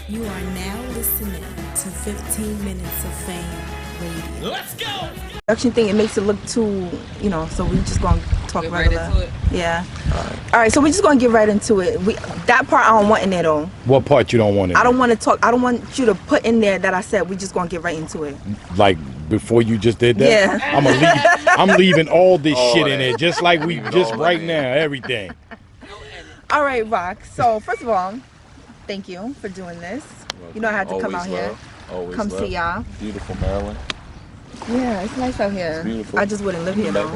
You are now listening to 15 Minutes of Fame Radio. Let's go! Production thing, it makes it look too, so we just gonna talk Get regular. right into it. Yeah. All right, so we just gonna get right into it. That part I don't want in there though. What part you don't want in I there? don't want to talk. I don't want you to put in there that I said we just gonna get right into it. Like before you just did that? Yeah. I'm leaving all this shit in that. there, just like we Leave it just all right in now, there. everything. All right, Rock. So first of all, thank you for doing this. You know I had to come out here, Always come love. see y'all. Beautiful Maryland. Yeah, it's nice out here. It's beautiful. I just wouldn't live here though.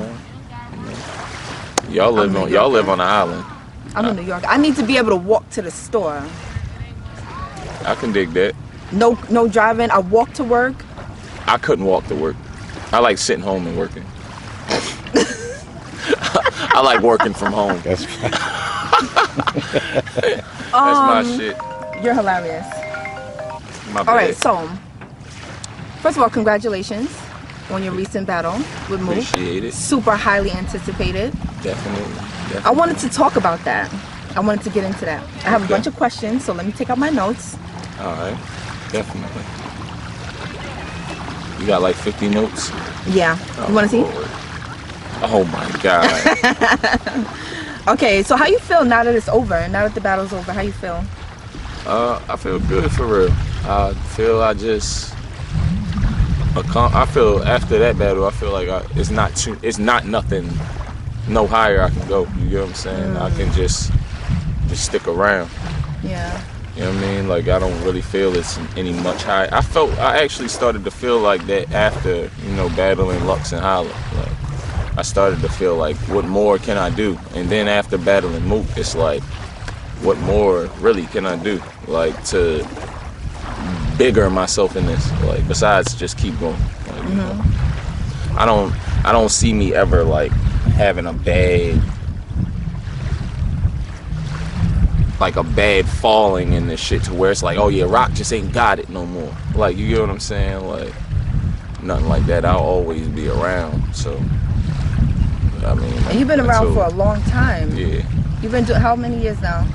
Background. Y'all live on the island. I'm in New York. I need to be able to walk to the store. I can dig that. No driving. I walk to work. I couldn't walk to work. I like sitting home and working. I like working from home. That's That's my shit. You're hilarious. My All right, bad. so first of all, congratulations on your recent battle with Mook. Appreciate it. Super highly anticipated. Definitely. I wanted to talk about that. I wanted to get into that. I have a bunch of questions, so let me take out my notes. All right. Definitely. You got like 50 notes? Yeah. You want to see? Lord. Oh my God. Okay, so how you feel now that it's over? Now that the battle's over, how you feel? I feel good for real. I feel after that battle, I feel like it's not nothing, no higher I can go. You get what I'm saying? I can just stick around. Yeah. You know what I mean? Like I don't really feel it's any much higher. I actually started to feel like that after, battling Lux and Holla. Like I started to feel like, what more can I do? And then after battling Mook, it's like, what more really can I do? Like to bigger myself in this, like besides just keep going. Like, I don't see me ever like having a bad falling in this shit to where it's like, oh yeah, Rock just ain't got it no more. Like, you get what I'm saying? Like nothing like that. I'll always be around. So I mean, And you've been around for a long time. Yeah. You've been doing how many years now?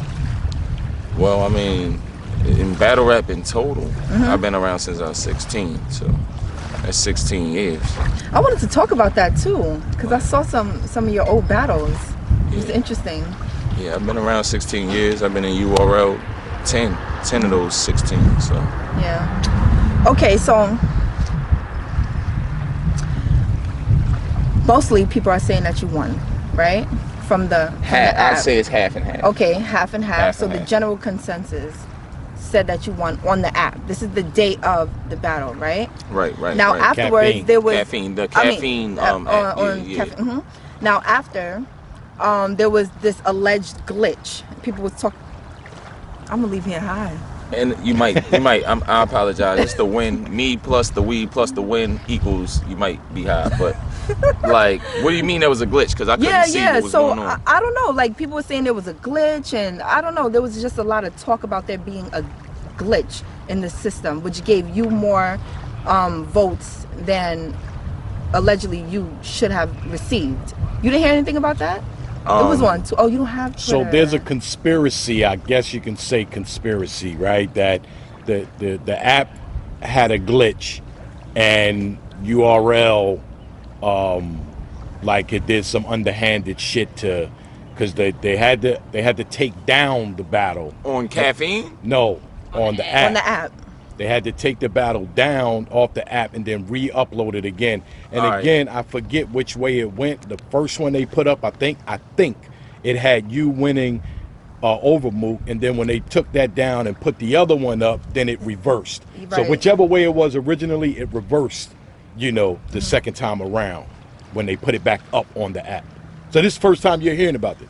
Well, I mean, in battle rap in total, I've been around since I was 16, so that's 16 years. I wanted to talk about that too, because I saw some of your old battles. It was interesting. Yeah, I've been around 16 years. I've been in URL 10 of those 16, so. Yeah. Okay, so mostly people are saying that you won, right? From the app. I'd say it's half and half. Okay, half and half. Half So and the half. general consensus said that you won on the app. This is the date of the battle, right? Right. Now right. afterwards Caffeine. there was Caffeine. The I mean, caffeine. on caffeine. Now after, there was this alleged glitch. People was talking. I'm gonna leave here high. And you might. I apologize. It's the win. Me plus the weed plus the win equals. You might be high, but like, what do you mean there was a glitch? Because I couldn't see what was So going on. I don't know. Like people were saying there was a glitch, and I don't know. There was just a lot of talk about there being a glitch in the system, which gave you more votes than allegedly you should have received. You didn't hear anything about that? It was one too. Oh, you don't have Twitter. So there's a conspiracy, I guess you can say conspiracy, right? That the app had a glitch and URL like it did some underhanded shit to, because they had to take down the battle. On caffeine? No, on the app. On the app. They had to take the battle down off the app and then re-upload it again. And All right. again, I forget which way it went. The first one they put up, I think it had you winning over Mook. And then when they took that down and put the other one up, then it reversed. So Right. whichever way it was originally, it reversed, the second time around when they put it back up on the app. So this is the first time you're hearing about this.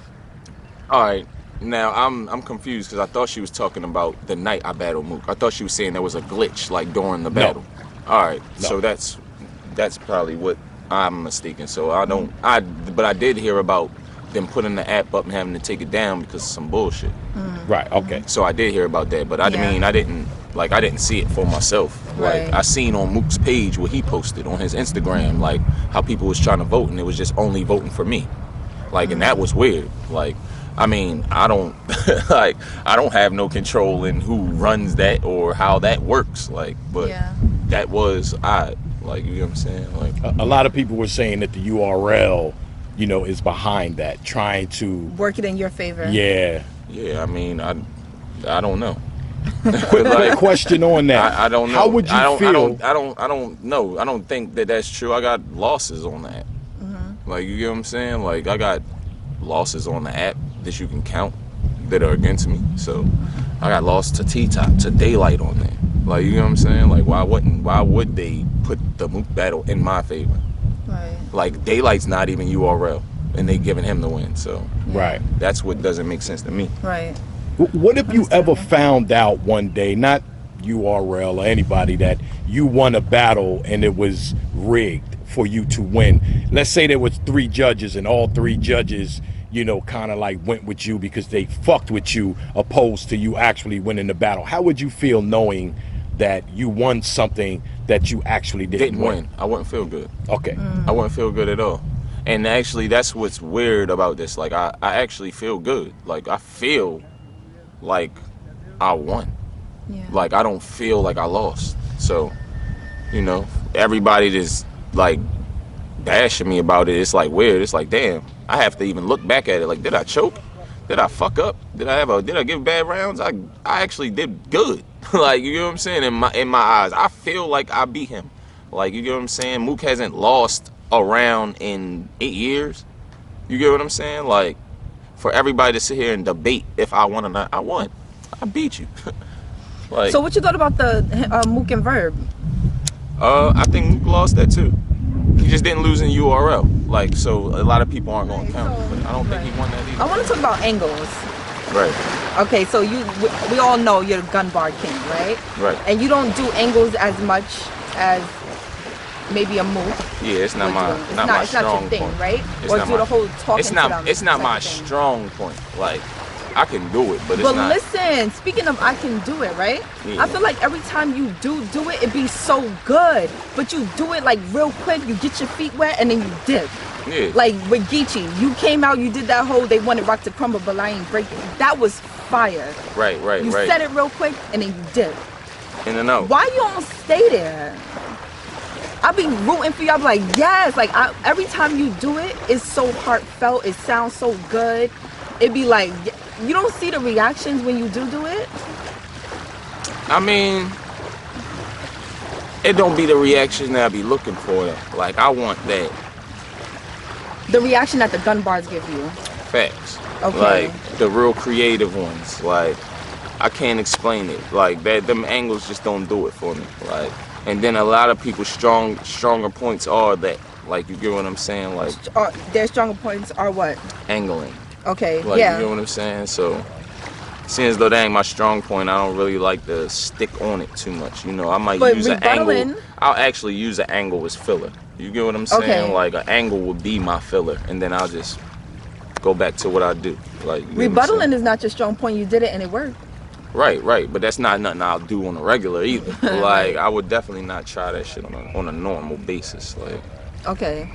All right. Now I'm confused because I thought she was talking about the night I battled Mook. I thought she was saying there was a glitch like during the battle. All right. No. So that's probably what I'm mistaken. So but I did hear about them putting the app up and having to take it down because of some bullshit. Right, okay. So I did hear about that, but I didn't see it for myself. Right. Like I seen on Mook's page what he posted on his Instagram, like how people was trying to vote and it was just only voting for me. Like, and that was weird. Like, I mean, I don't like I don't have no control in who runs that or how that works. Like, but Yeah. that was like, you know what I'm saying? Like, A lot of people were saying that the URL, you know, is behind that, trying to Work it in your favor. Yeah. yeah. I mean, I don't know. Quick question on that. I don't know. How would you feel? I don't know. I don't think that that's true. I got losses on that. Like, you get what I'm saying? Like, I got losses on the app that you can count that are against me. So I got lost to T-Top, to Daylight on there. Like, you know what I'm saying? Like, why would they put the Mook battle in my favor? Right. Like, Daylight's not even URL, and they giving him the win. So Right. that's what doesn't make sense to me. Right. What if you ever found out one day, not URL or anybody, that you won a battle and it was rigged for you to win? Let's say there was 3 judges and all 3 judges, you know, kind of like went with you because they fucked with you opposed to you actually winning the battle. How would you feel knowing that you won something that you actually didn't win? I wouldn't feel good. Okay. I wouldn't feel good at all. And actually, that's what's weird about this. Like, I actually feel good. Like, I feel like I won. Yeah. Like, I don't feel like I lost. So, you know, everybody just like bashing me about it. It's like weird. It's like, damn, I have to even look back at it. Like, did I choke? Did I fuck up? Did I give bad rounds? I actually did good. Like, you know what I'm saying? In my eyes, I feel like I beat him. Like, you get what I'm saying? Mook hasn't lost a round in 8 years. You get what I'm saying? Like, for everybody to sit here and debate if I won or not, I won. I beat you. Like, So what you thought about the Mook and Verb? I think Mook lost that too. He just didn't lose in URL. Like, so a lot of people aren't going to count. But I don't think he won that either. I want to talk about angles. Right. Okay, so we all know you're the gun bar king, right? Right. And you don't do angles as much as maybe a Mook. Yeah, it's not my it's not my strong not your thing, point. right? It's Or not do my- the whole talking It's to not. them It's not type my of thing. strong point. Like, I can do it, but it's But not. listen, speaking of I can do it, right? Yeah. I feel like every time you do it, it be so good. But you do it like real quick, you get your feet wet and then you dip. Yeah. Like with Geechee, you came out, you did that whole they wanted rock to crumble, but I ain't break it. That was fire. Right. You said it real quick and then you dip. In and out. Why you don't stay there? I be rooting for you. I be like, yes. Like every time you do it, it's so heartfelt. It sounds so good. It be like, you don't see the reactions when you do it. I mean, it don't be the reaction that I be looking for. Like, I want that. The reaction that the gun bars give you. Facts. Okay. Like, the real creative ones. Like, I can't explain it. Like, them angles just don't do it for me. Like, and then a lot of people's stronger points are that. Like, you get what I'm saying? Like, Their stronger points are what? angling. Okay. Like, yeah. you know what I'm saying? So, seeing as though that ain't my strong point, I don't really like to stick on it too much. You know, I might But use an angle. rebuttaling- I'll actually use an angle as filler. You get what I'm saying? Okay. Like, an angle would be my filler, and then I'll just go back to what I do. Like, you know what I'm saying? Rebuttaling is not your strong point. You did it and it worked. Right. But that's not nothing I'll do on a regular either. Like, I would definitely not try that shit on a normal basis. Like, Okay.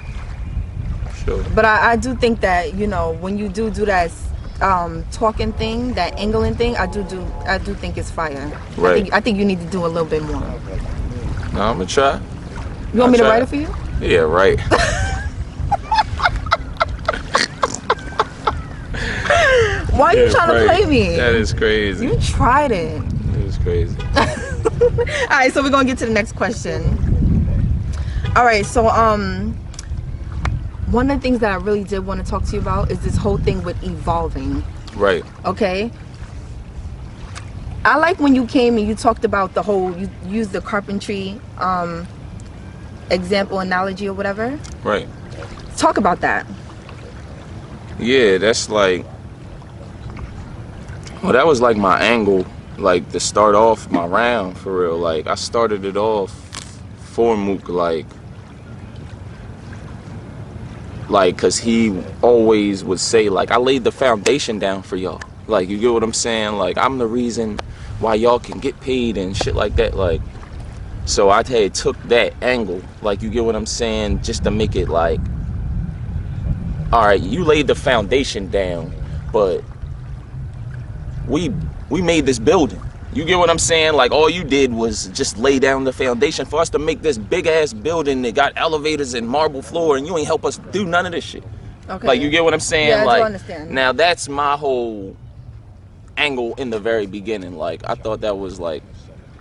sure. But I do think that, you know, when you do that talking thing, that angling thing, I do think it's fire. Right. I think you need to do a little bit more. No, I'm gonna try. You want me to I'll try. write it for you? Yeah, right. Why are you trying to play me? That is crazy. You tried it. It is crazy. All right, so we're gonna get to the next question. All right, so one of the things that I really did want to talk to you about is this whole thing with evolving. Right. Okay. I like when you came and you talked about the whole, you used the carpentry example, analogy or whatever. Right. Talk about that. Yeah, that's like, well, that was like my angle, like to start off my round for real. Like, I started it off for Mook, like, cause he always would say, like, I laid the foundation down for y'all. Like, you get what I'm saying? Like, I'm the reason why y'all can get paid and shit like that. Like, so I had took that angle, like, you get what I'm saying, just to make it like, all right, you laid the foundation down, but we made this building. You get what I'm saying? Like, all you did was just lay down the foundation for us to make this big ass building that got elevators and marble floor, and you ain't help us do none of this shit. Okay. Like, you get what I'm saying? Yeah, I like, do understand. Now that's my whole angle in the very beginning. Like, I thought that was like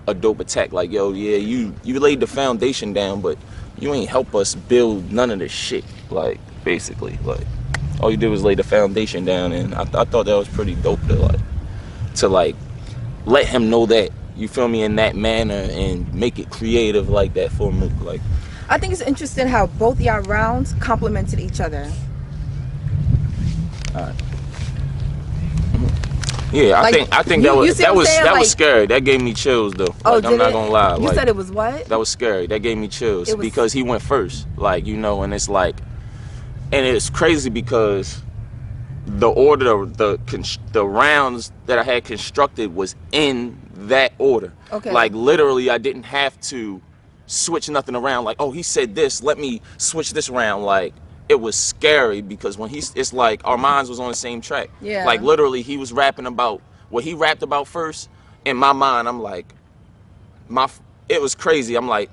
a dope attack. Like, yo, yeah, you laid the foundation down, but you ain't help us build none of this shit. Like, basically, like, all you did was lay the foundation down, and I thought that was pretty dope to let him know that, you feel me, in that manner, and make it creative like that for Mook. Like, I think it's interesting how both y'all rounds complemented each other. all right. Yeah, Like, I think you that was like, scary. That gave me chills though. Oh, like, I'm not it? gonna lie. You like, said it was what? That was scary. That gave me chills It was, because he went first. Like, you know, and it's like, and it's crazy because the order, the rounds that I had constructed was in that order. Okay. Like, literally, I didn't have to switch nothing around. Like, oh, he said this, let me switch this around. Like, it was scary because when it's like our minds was on the same track. Yeah. Like, literally, he was rapping about what he rapped about first. In my mind, I'm like, it was crazy. I'm like,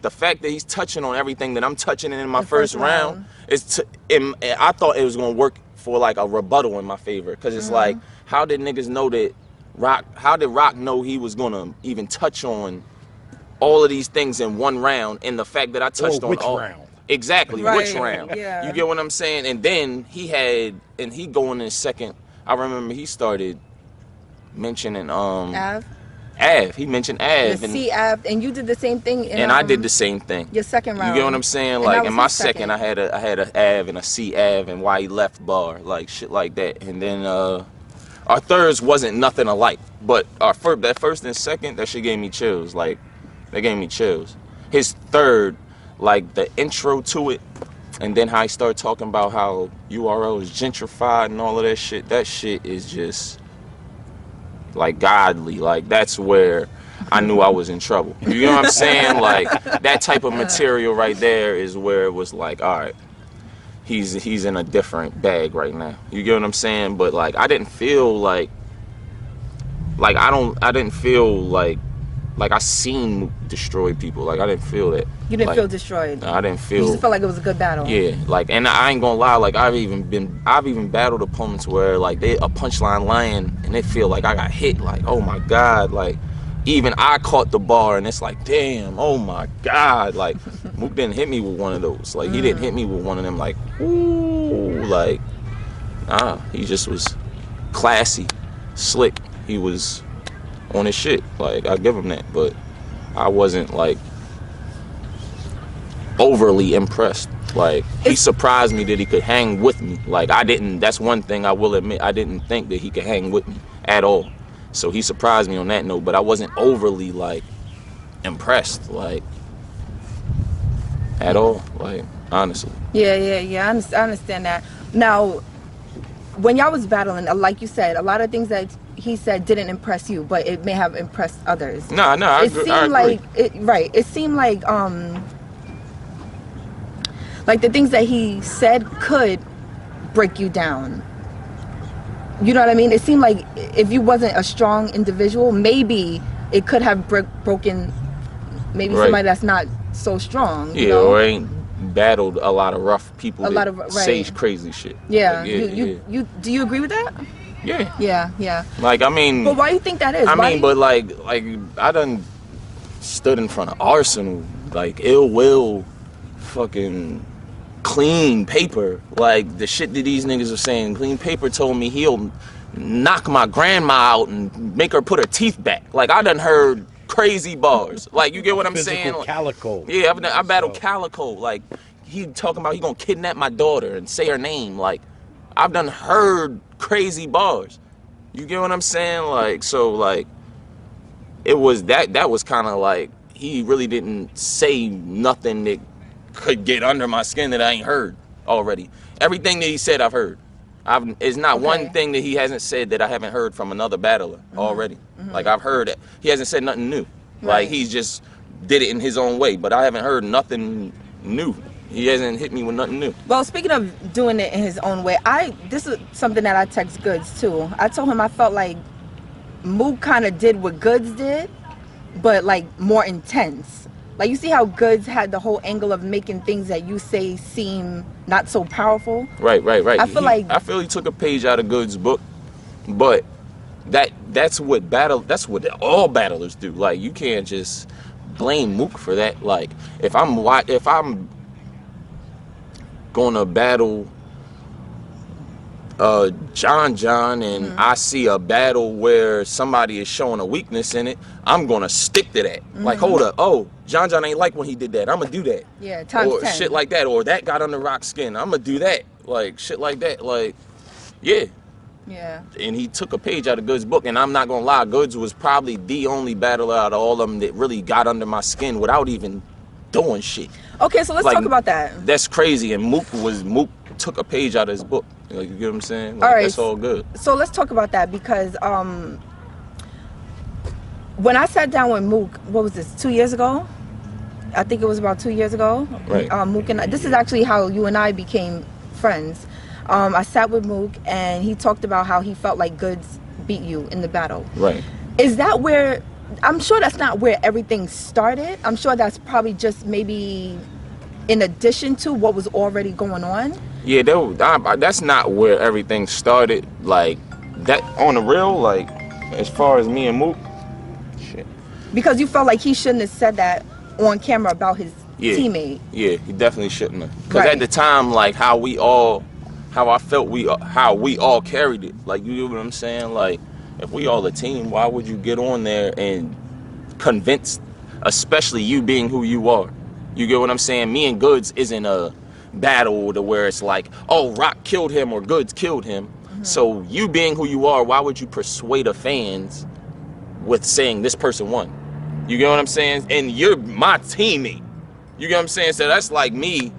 the fact that he's touching on everything that I'm touching in my first round I thought it was gonna work for like a rebuttal in my favor, because it's like, how did niggas know that how did Rock know he was gonna even touch on all of these things in one round, and the fact that I touched on which all round? Exactly, Right, which round? yeah. You get what I'm saying? And then he going in second. I remember he started mentioning Av? He mentioned Av, The C Av, and you did the same thing. and I did the same thing. Your second round. You get what I'm saying? And Like, that in was my his second, I had a Av and a C Av, and why he left bar, like shit like that. And then our thirds wasn't nothing alike, but that first and second, that shit gave me chills. Like, that gave me chills. His third, like the intro to it, and then how he started talking about how URL is gentrified and all of that shit. That shit is just like godly. Like, that's where I knew I was in trouble. You know what I'm saying? Like, that type of material right there is where it was like, all right, he's in a different bag right now. You get what I'm saying? But like, I didn't feel like I didn't feel like I seen Mook destroy people. Like, I didn't feel that. You didn't like, feel destroyed. I didn't feel. You just felt like it was a good battle. Yeah, like, and I ain't gonna lie, like, I've even battled opponents where like they a punchline lying and they feel like I got hit. Like, oh my god, like, even I caught the bar and it's like, damn, oh my god, like, Mook didn't hit me with one of those. Like, he didn't hit me with one of them. Like, ooh, like, nah, he just was classy, slick. He was on his shit. Like, I give him that, but I wasn't like overly impressed. Like, he surprised me that he could hang with me. Like, I didn't. That's one thing I will admit. I didn't think that he could hang with me at all. So he surprised me on that note. But I wasn't overly like impressed, like, at all. Like, honestly. Yeah. I understand that. Now, when y'all was battling, like you said, a lot of things that he said didn't impress you, but it may have impressed others. No, I agree. It seemed like the things that he said could break you down. You know what I mean? It seemed like if you wasn't a strong individual, maybe it could have broken maybe somebody that's not so strong. Yeah, or ain't battled a lot of rough people say crazy shit. Yeah. Like, you do you agree with that? Yeah. Yeah. Like, I mean, but why do you think that is? But like I done stood in front of Arsenal, like Ill Will, fucking Clean Paper, like the shit that these niggas are saying. Clean Paper told me he'll knock my grandma out and make her put her teeth back. Like, I done heard crazy bars. Like, you get what I'm saying? Calico. Yeah, I battled Calico. Like, he talking about he gonna kidnap my daughter and say her name. Like, I've done heard crazy bars. You get what I'm saying? Like, so like, it was that was kind of like, he really didn't say nothing that could get under my skin that I ain't heard already. Everything that he said, I've heard. It's not one thing that he hasn't said that I haven't heard from another battler already. Like, I've heard it. He hasn't said nothing new. Like, he's just did it in his own way, but I haven't heard nothing new. He hasn't hit me with nothing new. Well, speaking of doing it in his own way, this is something that I text Goods too. I told him I felt like Mook kind of did what Goods did, but like more intense. Like you see how Goods had the whole angle of making things that you say seem not so powerful. Right. I feel he took a page out of Good's book, but that's what all battlers do. Like you can't just blame Mook for that. Like if I'm gonna battle John and I see a battle where somebody is showing a weakness in it, I'm gonna stick to that. Like hold up, oh, John ain't like when he did that, I'm gonna do that. Yeah, times or 10. Shit like that, or that got under Rock's skin, I'm gonna do that. Like shit like that. Like yeah. And he took a page out of Goods' book, and I'm not gonna lie, Goods was probably the only battler out of all of them that really got under my skin without even doing shit. Okay, so let's talk about that. That's crazy. And Mook took a page out of his book. Like, you get what I'm saying? Like, all right, that's all good. So let's talk about that because when I sat down with Mook, what was this, 2 years ago? I think it was about 2 years ago. Right. Mook and I, this is actually how you and I became friends. I sat with Mook and he talked about how he felt like Goods beat you in the battle. Right. Is that where, I'm sure that's not where everything started. I'm sure that's probably just maybe in addition to what was already going on. Yeah, that's not where everything started. Like, that on the real, like, as far as me and Mook, shit. Because you felt like he shouldn't have said that on camera about his teammate. Yeah, he definitely shouldn't have. Because at the time, like, how we all carried it. Like, you know what I'm saying? Like, if we all a team, why would you get on there and convince, especially you being who you are? You get what I'm saying? Me and Goods isn't a battle to where it's like, oh, Rock killed him or Goods killed him. So you being who you are, why would you persuade the fans with saying this person won? You get what I'm saying? And you're my teammate. You get what I'm saying? So that's like me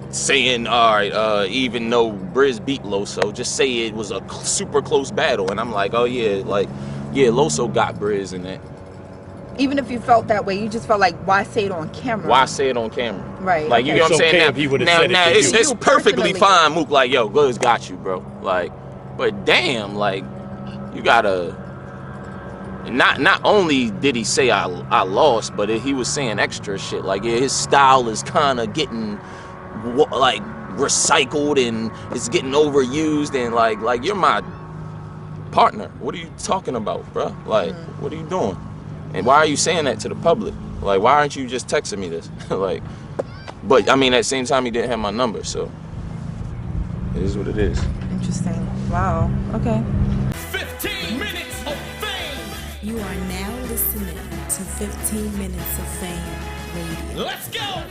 saying, all right, even though Briz beat Loso, just say it was a super close battle. And I'm like, oh yeah, like, yeah, Loso got Briz in that. Even if you felt that way, you just felt like, why say it on camera? Why say it on camera? Right. Like, you know what I'm saying? Okay if he would've said it now to it's, you. it's perfectly fine, Mook, like, yo, Goods got you, bro. Like, but damn, like, you gotta, not only did he say I lost, but he was saying extra shit. Like, yeah, his style is kind of getting, like, recycled and it's getting overused, and like you're my partner. What are you talking about, bro? Like, what are you doing? And why are you saying that to the public? Like, why aren't you just texting me this? Like, but I mean, at the same time, he didn't have my number, so it is what it is. Interesting. Wow. Okay. 15 minutes of fame. You are now listening to 15 Minutes of Fame Radio. Let's go.